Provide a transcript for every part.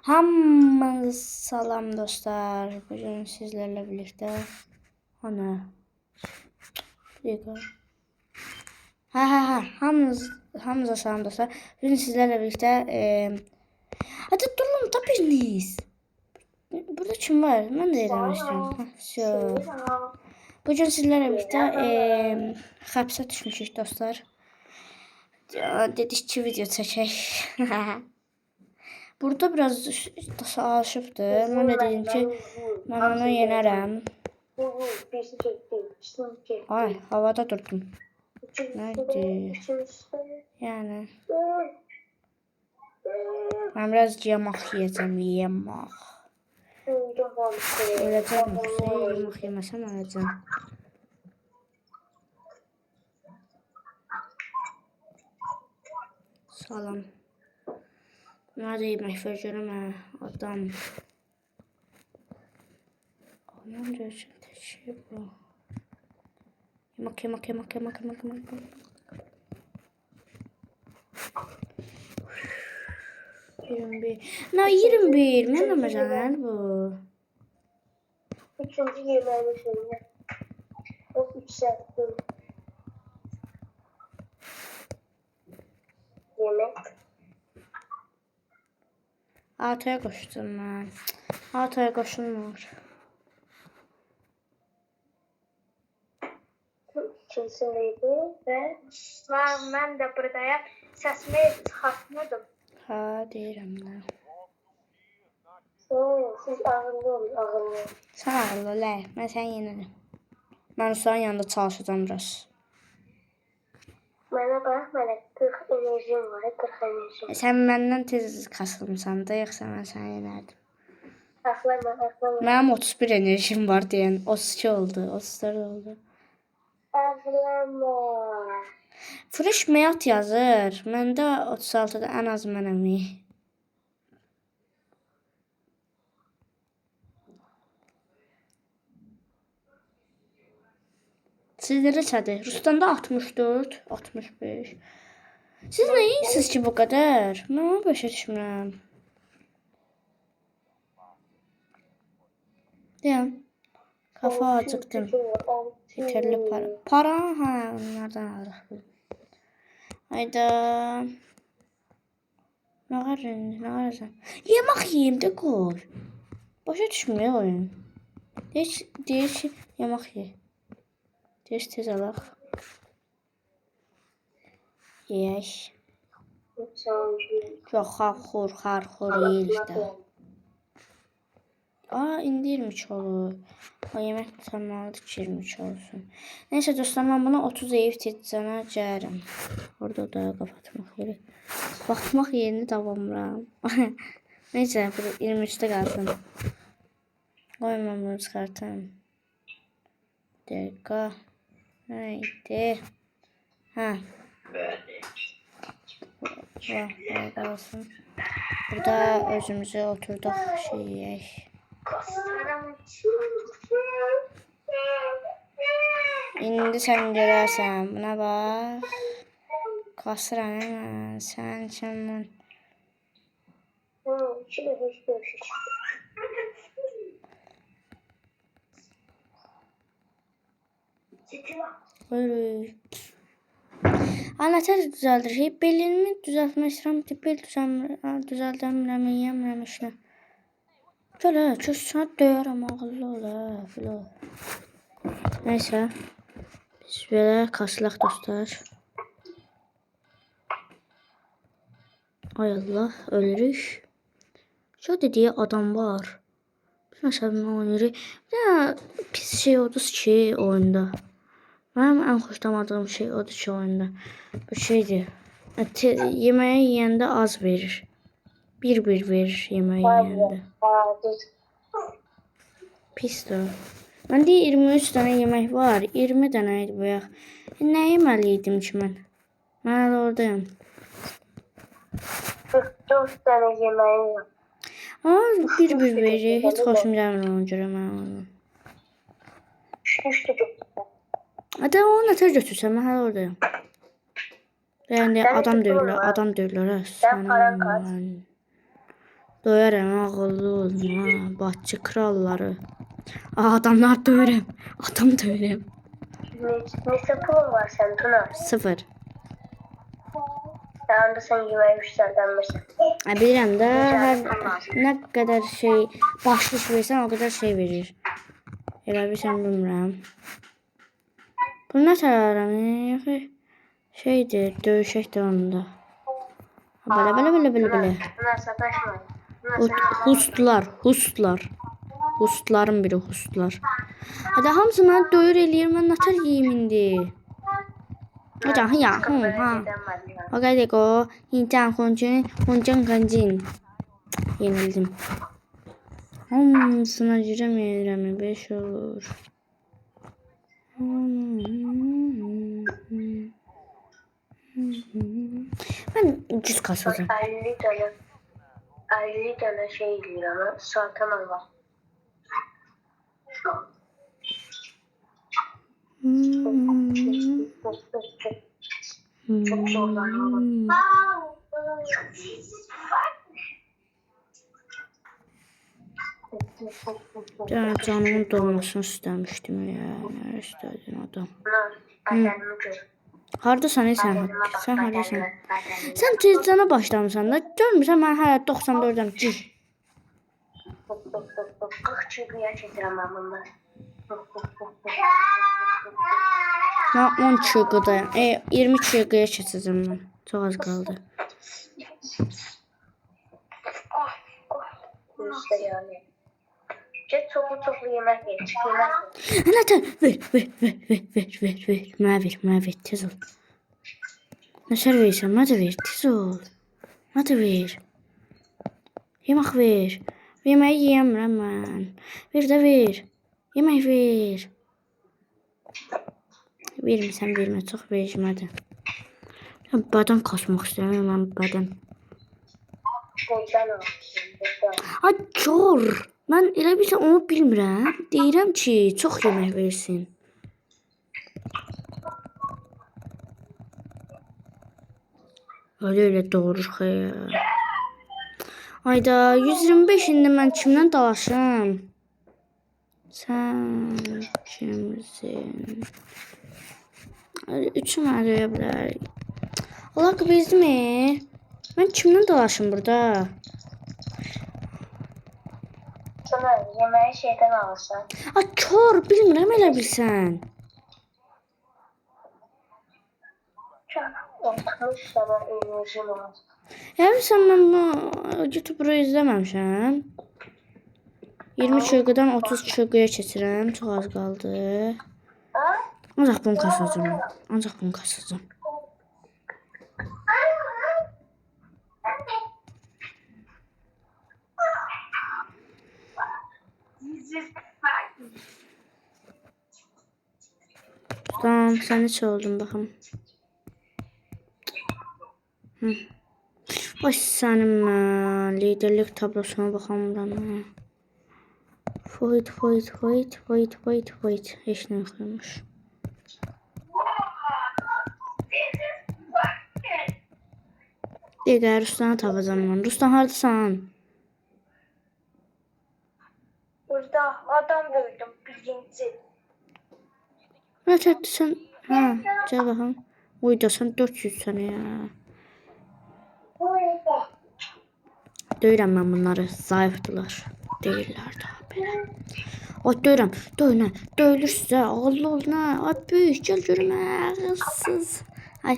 Hamınız salam dostlar. Bugün sizlerle birlikte ana hamınıza salam dostlar. Bugün sizlerle birlikte hadi durun da biriniz. Burada kim var? Ben de eləmişdim. Bugün sizlerle birlikte hapse düşmüşük dostlar. Dedik ki video çəkək. Burada biraz aşıbdı. Mən də dedim ki, mən onu yenərəm. Ay, havada durdum. Nədir? Yəni. Mən biraz yamaq yiyəcəm, yamaq. Öləcəm yoxsa yamaq yeməsəm öləcəm. Salam. Nerede yemek vereceğim adam. Aman diyorsun şey bu. Yemek. 21. Na 21. Ne namazlar bu? Üçüncü yemeğimi söyle. O 3 sattım. Yemek. Ataya koştum ben. Ataya koşulmuyor. İkincisindeydi ve ben de buradayım. Sesimi çıkartmadım. Ha deyirəm də. Siz ağırlı olun, ağırlı. Sən ağırlı, lə. Mən səni yenərəm. Mən Rusların yanında çalışacağım biraz. Mənə bax, mənə 40 enerjim var, 40 enerjim. Sən məndən tez kasılmısan da, yoxsa mən səni yenərdim. Ağlama. Mənim 31 enerjim var deyən 32 oldu, 34 oldu. Ağlama. Fresh meyat yazır. Məndə 36-da ən az mənəm. Sizdə neçədir? Rustanda 64, 65. Siz nə yiyirsiniz ki bu qədər? Mən onu başa düşmürəm. Deyəm. Kafa acıqdım. Yeterli para. Para? Hə, onlardan alırıq. Hayda. Nə qarın? Yemək yeyim də qoy. Başa düşmür oyun. Deyir ki, yemək ye. Deyir tez alaq. Yeyək. Çox xarxur yeyirik də. İndi 23 olur. O yemək tutamalıdır ki 23 olsun. Neyse dostlar, mən buna 30 eyib tecana gələrəm. Orada da qapatmaq yeri. Baxmaq yerini tapamıram. Neyse, 23'də qalsın. Qoy mən bunu çıxartım. Dəqiqə. Neydi? Hə. Burada qalsın. Burada özümüzü oturduq şey yeyək. İndi sən görərsən, buna bax. Kasıram hemen, sən kimən? Şimdi hiç görüşürüz. Buyurun. Anahtar düzəldir. Belini düzəltmək istəyirəm. Bel düzəldəmirəm, yeyəmirəm işinə. Gəl hə, sənə döyərəm, ağıllı ol hə, Neyse. Biz belə kasılaq dostlar. Ay Allah, ölürük. Şu dediği adam var. Mesela ben oynayırıq. Ya pis şey odur ki oyunda. Benim en hoşlamadığım şey odur ki oyunda. Bu şeydir. Yemeği yiyəndə az verir. Bir verir yemeği yiyəndə. Pisdir o. Məndə 23 tane yemek var. 20 tane idi bu yax. Nə yeməliydim ki mən? Mən hələ oradayım. 44 tane yemeğim var. Bir verir. Heç xoşum gəlmir ona görə mən onu. Düşmüştü çok. Hadi o nətər götürsən, mən hələ oradayım. Yəni adam döyürlər, adam döyürlər. Sen paran kaç? Döyərəm, ağıllı olun ha. Batçı kralları. Adamlar döyürəm. Adam döyürəm. Neçə pulun var sən Tuna? 0. Daha da sen yemeği yükseltenmişsin. Bilirəm də hər Pul lazım. nə qədər şey başlıq versən o qədər şey verir. Elə bilsən bilmirəm. Bu nə tərəfə? Şeydir, döyüşək də onda. Belə. Tuna sataşma. Hustlar. Hustların biri hustlar. Hadi hamısı mən döyür eləyir, mən nətər yeyim indi. Hocam ya, ha. Hadi o, incan koncun. Yenildim. Hamısına girəməyirəm, 5 olur. Ben ucuz kasacağım. 50 tane şey diyor ama saltanat var. Çok zorlanıyorum. Yani canımın dolmasını istemiştim ya. Ne istedin adam? Bedenimi gör. Hardasan sen? Sen hardasan? Sen tezcana başlamışsan da görmürsən mən hələ 94-əm. 40 çubuğa getirəm ben bunları. Mən 10 çığıdayım. 20 çığıya keçəcəm mən. Çox az qaldı. İşte yani. Get toplu yemek ye. Çık yemek ye. Anahtar ver. Mənə ver, tez ol. Nəşər verirsən, mənə də ver, tez ol. Mənə də ver. Yemək ver. Yeməyi yiyəmirəm mən. Ver. Yemək ver. Vermirsən, vermə, çox vermədi. Mən bədən kasmaq istəyirəm, mən bədən. Şeyden ol. Ay, kör. Mən elə bilsən onu bilmirəm. Deyirəm ki, çox yemək versin. Öyle doğurur xeyr. Ayda 125 indi mən kimdən dalaşım? Sən kimsin? 3 mənə deyə bilər. Allah qıbizmi? Mən kimdən dalaşım burada? Sana yemeği şeyden alırsan. Ay, kör, bilmirəm elə bilsən. Oturmuş sana enerjim var. Yəni sən mən bu YouTube-u izləməmişəm. 20 çığıdan 30 çığıya keçirəm. Çox az qaldı. Ancaq bunu kasacağım. Tamam, sen hiç oldun bakım. Baş sənin liderlik tablosuna baxamıram. Fight. Heç nə yoxmuş. Digər Ruslanı tapacağım mən. Ruslan hardasan? Burada adam gördüm birinci. Ne çəkdirsən? Ha, gəl baxım. Uyda sən 400 sənə ya. Döyürəm mən bunları. Zayıfdılar. Deyirlər daha belə. Ay, döyülür sizə. Ağıllı olun ha. Ay, böyük, gəl görüm ha. Ağılsız. Ay.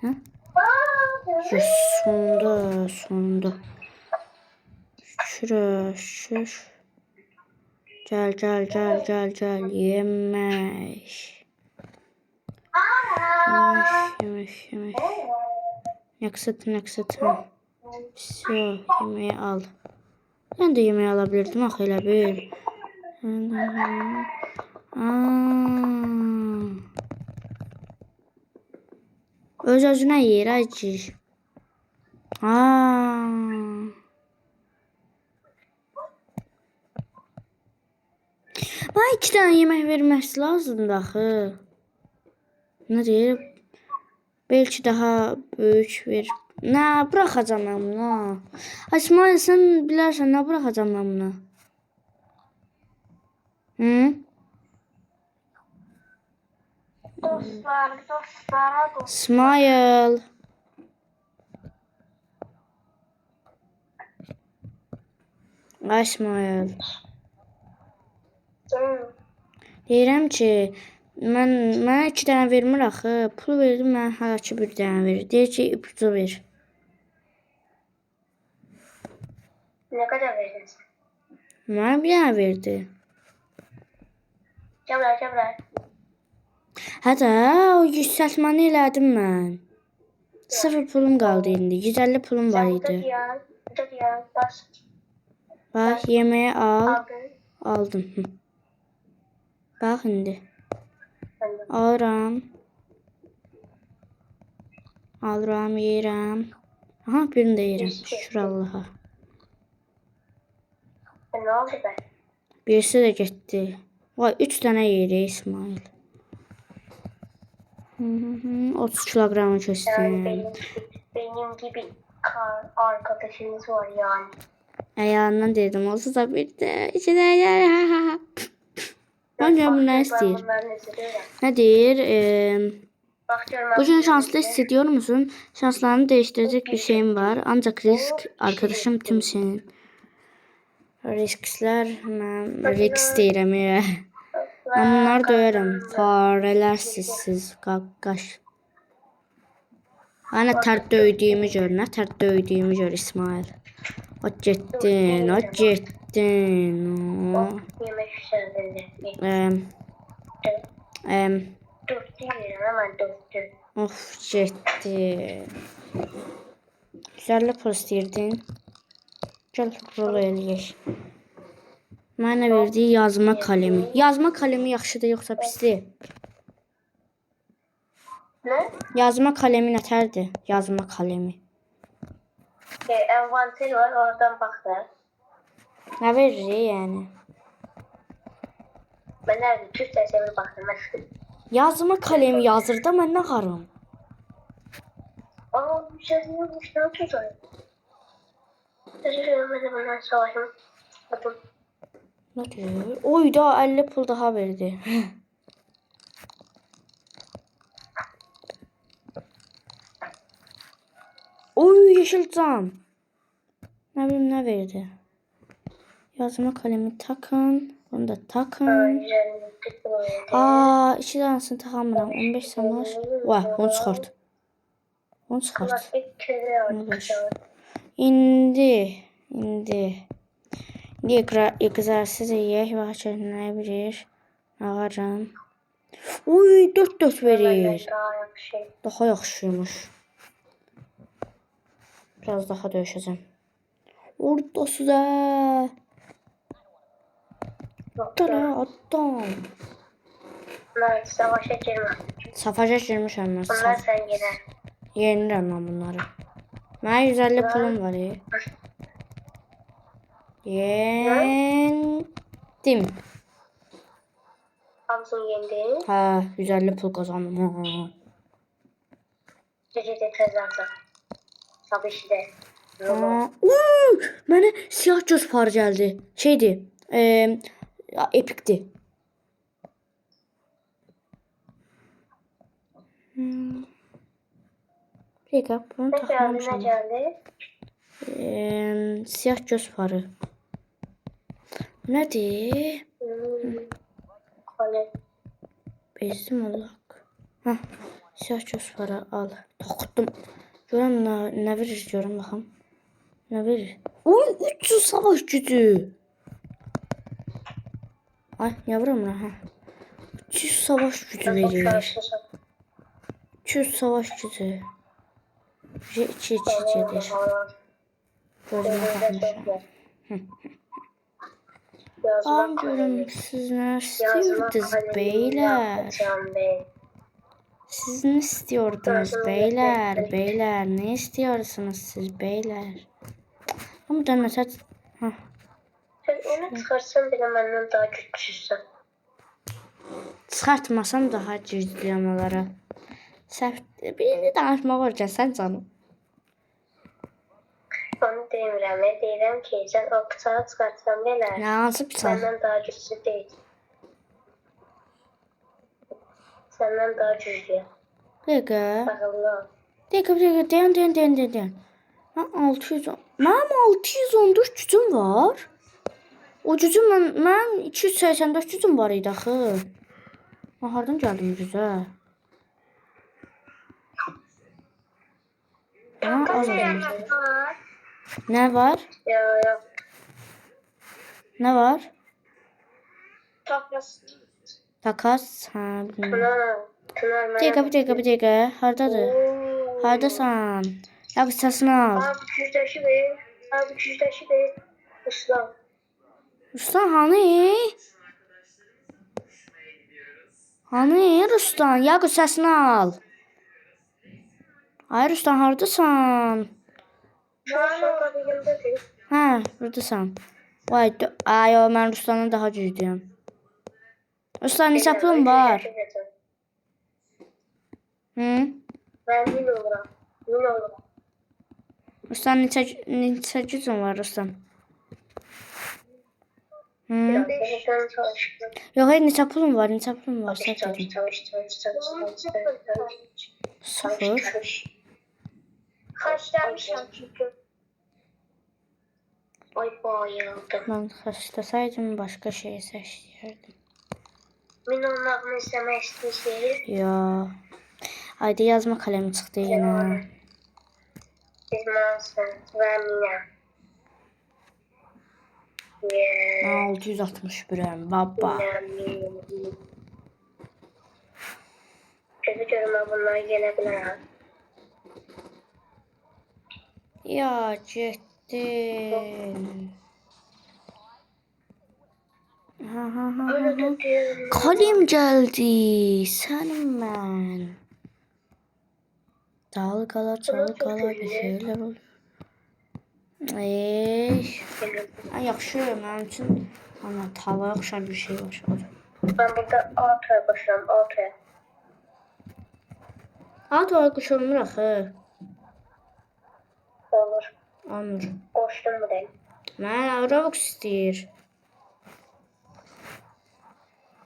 Ha? Yes, sonunda. Şükür. Gel. Yemek. Yaksıt. Все, yemeği al. Ben de yemeği alabilirdim. Ah, elə bil. Öz-özünə yer acı. Bana 2 tane yemek vermesi lazımdı axı. Ne deyir? Belki daha büyük ver. Nə buraxacam mən bunu? İsmail sən bilərsən nə buraxacam mən bunu? Hı? Dostlar. İsmail. Ay İsmail. Deyirəm ki, mənə 2 dənə vermir axı. Pul verdim, mən hələ ki 1 dənə verir. Deyir ki, ipucu ver. Ne kadar verirsin? Mənə 1 dənə verdi. Cemre. Hə də, o yüksəltməni elədim mən. 0 pulum qaldı indi. 150 pulum var Sen idi. burada diyen bas. Bax, yeməyi al. Aldın. Aldım. Hı. Bax indi. Anladım. Alıram. Alıram, yeyirəm. Aha, birini də yeyirəm. Şükür Allaha. Ne oldu be? Birisi də getdi. Vay, 3 dənə yeyirik İsmail. 30 kiloqramı Yani kəsdim. benim gibi arkadaşınız var yani. Ayağından dedim. Olsa da bir də 2 dənə. Bence bu nə istəyir? Nə deyir? Bugün şanslı hissediyor musun? Şanslarını değiştirecek bir şeyim var. Ancak risk arkadaşım tüm senin. Riskler, mən risk deyirəm ya. Mən bunları döyərəm. Farelərsiz siz, qaqqaş. Nə tərt döydüyümü gör, nə tərt döydüyümü gör İsmail. O getdin, o getdin. Yemek üzerinde. Dörtlü yerim hemen dörtlü. Of, getdi. Güzəlli pul istəyirdin. Gəl rol eləyək. Mənə verdiyi yazma kalemi. Yazma kalemi yaxşıdır yoxsa pisdir? Ne? Yazma kalemi nətərdir? Yazma kalemi. Envanter var oradan bak da. Nə verir yəni? Ben nerede? Türkçe bir baktım. Yazma kalemi yazır da mən nə xarım? Aa bir şey yazmış. Ne yapacağız oraya? Ben savaşım. Bakın. Nə deyir? Oy da 50 pul daha verdi. Oy yeşil cam. Nə bilim nə verdi? Yazma kalemi takın. Bunu da takın. Aa, 2 tanesini takamıram. 15 savaş. Vay, onu çıxart. Onu çıxart. Klasik köre var. İndi egzersiz eləyək və çəkinə bilir. Ağaram. Uy, 4 verir. Daha yaxşıymış. Biraz daha döyüşəcəm. Orada sizə. Adam. Ben savaşa girmem. Savaşa girmişəm mən. Bunlar sen gider. Yenirəm mən bunları. Mənə 150 pulum var. Yendim. Hamsını yendin. Hə, 150 pul qazandım. Gecede tezahürat. Tabii işte. Mənə siyah göz par gəldi. Şeydir. Epikdir. Bir dəqiqə, bunu Ne geldi taxmamışam. ne geldi? Siyah göz parı. Nədir? Kale. Bezdim Allah. Hə, siyah göz parı al. Taxdım. Görəm nə verir görəm baxım. Nə verir? Oy, 300 savaş gücü. Ay, yavrum ha. 300 savaş gücü verir. 200 savaş gücü. 2 gedir. Gözümə baxmışam. An görüm siz nə istiyordunuz beyler? Siz ne istiyordunuz beyler? Beyler ne istiyorsunuz siz beyler? Ama da mesela Sen onu çıkarsan bile benden daha güçlüsün. çıkartmasam daha güclüyüm onlara. Səhv birini danışmaq varkən sən canım. Onu demirəm, deyirəm ki, sən o bıçağı çıxartsan belə, Ne hansı bıçaq? səndən daha güclü deyil. Səndən daha güclü. Bir dakika. Ağıllı ol. Bir dakika. Dayan. Ben 610. Benim 614 gücüm var. O gücüm ben 284 gücüm var idi axı. Ben hardan gəldim gücə? Ha, az olmuş. Ne var? Yok. Ne var? Takas. Takas. Ha, bilmiyorum. Pınar Bir dakika. Hardadır? Hardasan? Ya səsini al. Abi cüzdəşi ver. Abi cüzdəşi ver. Uslan. Ruslan hani? Hani Ruslan? Yaqut səsini al. Ay Ruslan hardasan? Şu an sokağımda değil. Hə, buradasan. Ay o mən Ruslandan daha güclüyəm. Ruslan neçə pulun var? Hı? Ben yine olurum. Ruslan neçə gücün var Ruslan? Hı? Sen çalış. Yox, neçə pulun var? Səhv dedim. Çalış. Sıfır. Kaçlamışım çünkü. Ay bayıldım. Mən xəstəsaydım başqa şey seçərdim. Min olmağını istemek istiyorsunuz. Ya. Ayda yazma kalemi çıxdı yenə. İzmansın ve Mina. Mən 661'əm baba. Gözü görünme bunlar gelebilir. Ya getdin. Ha. Öyle dedim. Kalem gəldi. Sənin mən. Dalqala bir şeyler olur. Yaxşı, mənim üçün ana tavaya oxşar bir şey var. Ben burada altıya başlıyorum. Altıya. Tavaya quşulmur axı. Olur. Olmur. Koştum mu değil? Mən Robux istəyir.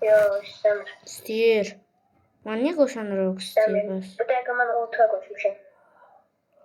Yok istemir. İstəyir. Mən niyə qoşan Robux istəyir İstemir. bəs? Bu dakika ben altıya koşmuşum.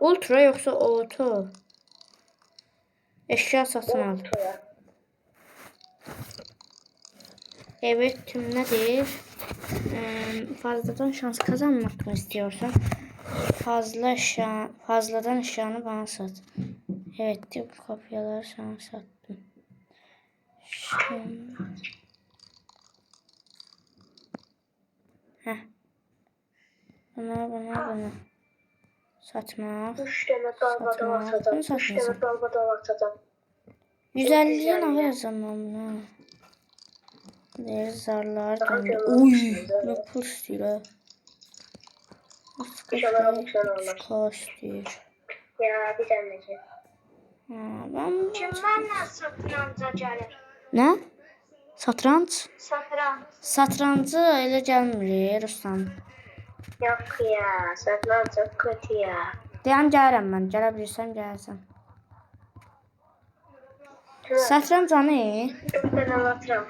Ultra yoxsa auto? Eşya satın al. Altıya. Evet, tüm nedir? Fazladan şans kazanmak mı istiyorsan? Fazladan eşyanı bana sat. Evet, tüm kopyaları sana sattım. Şimdi... Buna. Satmak. 3 tane dalga atacağım. 3 tane dalga atacağım. 150'ye ne vereceğim ben buna? Deri zarlar döndü. Oy, ne pul istiyor ha. Çıka istiyor. Ya bir tanesi. Ben... Kimlerle satranca gelir? Ne? Satranç? Satranç. Satrancı elə gəlmir Ruslan. Yok ya, satranç çok kötü ya. Deyəm gəlirəm mən. Gələ bilirsən gəlsən. Satranç anı? 4 tane atacağım.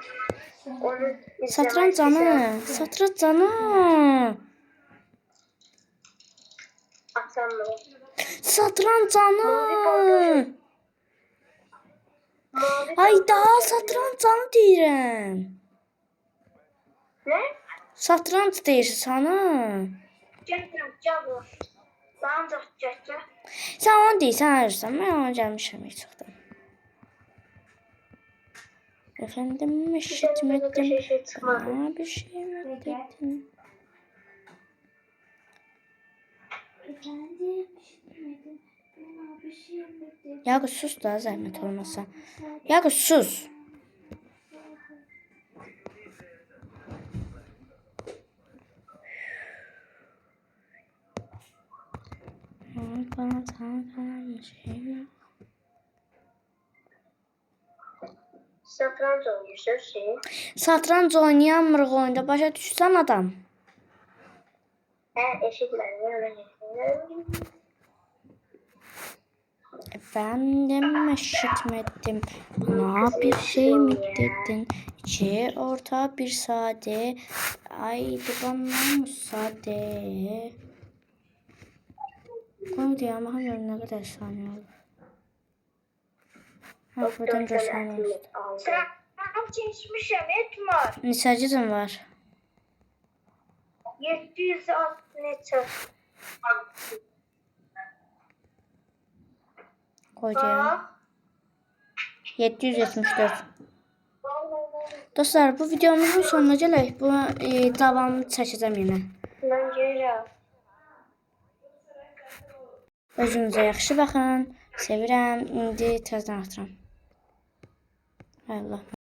Onu Satranç anı. Satranç anı. Atsam mı? Satranç anı. Ay daha satranç anı deyirəm. Ne? Satranç deyirsən sana. Cevap. Ben de atacağım. Sən onu deyirsən ayırsan. Mən ona gəlmişəm heç çıxdım. Efendim eşitmedim. Bir şey mi dedin? Yakup sus da zahmet olmasa. Yakup sus. Bana bir şey mi? Satranç oynuyorsun şey. Satranç oynayamırıq oyunda. Başa düşsən adam. Eşitmedim. Efendim eşitmedim. Bana bir şey mi dedin? İki orta bir sade. Haydi bana müsaade. Bunu diye ama ne kadar saniye olur. Ha, buradan 4 saniye oldu. Sıra geçmişim etmar. Neçəcədən var? 706 neçə? Koyacağım. 774. Dostlar, bu videomuzun sonuna gələk. Bu davamını çəkəcəm yenə. Mən gəlirəm. Özünüzə yaxşı baxın. Sevirəm. İndi təzədən atıram. Hay Allah.